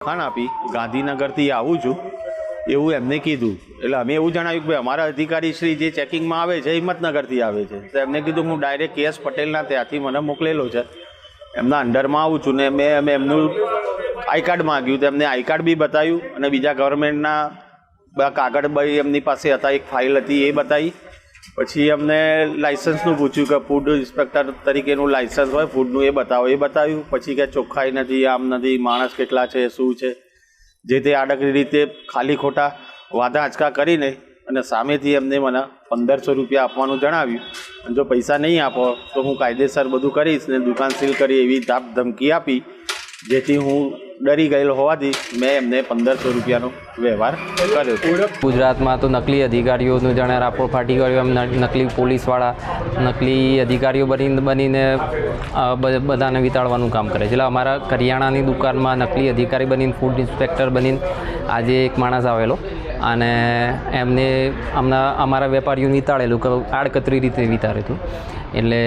ખાન આપી ગાંધીનગરથી આવું છું એવું એમને કીધું. એટલે અમે એવું જણાવ્યું કે ભાઈ અમારા અધિકારી શ્રી જે ચેકિંગમાં આવે છે હિંમતનગરથી આવે છે. તો એમને કીધું હું ડાયરેક્ટ કેએસ પટેલના ત્યાંથી મને મોકલેલો છે, એમના અંડરમાં આવું છું ને મેં એમનું આઈ કાર્ડ માગ્યું તો એમને આઈ કાર્ડ બી બતાવ્યું અને બીજા ગવર્મેન્ટના બધા કાગળ બી એમની પાસે હતા, એક ફાઇલ હતી એ બતાવી. પછી અમને લાઇસન્સનું પૂછ્યું કે ફૂડ ઇન્સ્પેક્ટર તરીકેનું લાઇસન્સ હોય ફૂડનું એ બતાવો, એ બતાવ્યું. પછી કે ચોખ્ખાઈ નથી, આમ નથી, માણસ કેટલા છે, શું છે, જે તે આડકરી રીતે ખાલી ખોટા વાદા આંચકા કરીને અને સામેથી એમને મને 1500 રૂપિયા આપવાનું જણાવ્યું. અને જો પૈસા નહીં આપો તો હું કાયદેસર બધું કરીશ ને દુકાન સીલ કરી એવી ધાપ ધમકી આપી, જેથી હું ડરી ગયેલો હોવાથી મેં એમને 1500 રૂપિયાનો વ્યવહાર કર્યો. ગુજરાતમાં તો નકલી અધિકારીઓનું જાણે રાપોડ ફાટી ગયો એમ નકલી પોલીસવાળા નકલી અધિકારીઓ બનીને બધાને વિતાડવાનું કામ કરે છે. એટલે અમારા કરિયાણાની દુકાનમાં નકલી અધિકારી બનીને ફૂડ ઇન્સ્પેક્ટર બનીને આજે એક માણસ આવેલો અને એમને અમારા વેપારીઓને વિતાડેલું કે આડકતરી રીતે વિતાડ્યું હતું. એટલે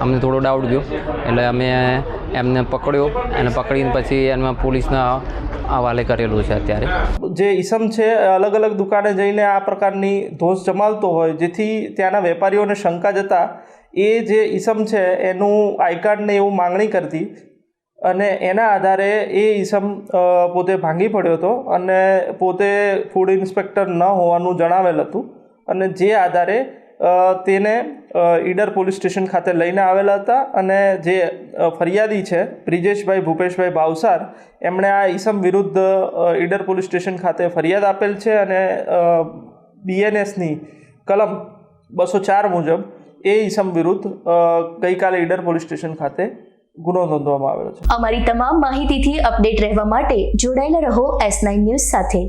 અમને થોડો ડાઉટ ગયો એટલે અમે એમને પકડ્યો અને પકડીને પછી એમાં પોલીસના હવાલે કરેલું છે. અત્યારે જે ઈસમ છે અલગ અલગ દુકાને જઈને આ પ્રકારની ધોષ જમાવતો હોય, જેથી ત્યાંના વેપારીઓને શંકા જતા એ જે ઈસમ છે એનું આઈ કાર્ડને એવું માંગણી કરતી અને એના આધારે એ ઈસમ પોતે ભાંગી પડ્યો હતો અને પોતે ફૂડ ઇન્સ્પેક્ટર ન હોવાનું જણાવેલ હતું. અને જે આધારે તેને ઈડર પોલીસ સ્ટેશન ખાતે લઈને આવેલા હતા અને જે ફરિયાદી છે બ્રિજેશભાઈ ભૂપેશભાઈ ભાવસાર, એમણે આ ઈસમ વિરુદ્ધ ઈડર પોલીસ સ્ટેશન ખાતે ફરિયાદ આપેલ છે અને BNSની કલમ 204 મુજબ એ ઈસમ વિરુદ્ધ ગઈકાલે ઈડર પોલીસ સ્ટેશન ખાતે ગુનો નોંધવામાં આવેલો છે. અમારી તમામ માહિતીથી અપડેટ રહેવા માટે જોડાયેલા રહો S9 ન્યૂઝ સાથે.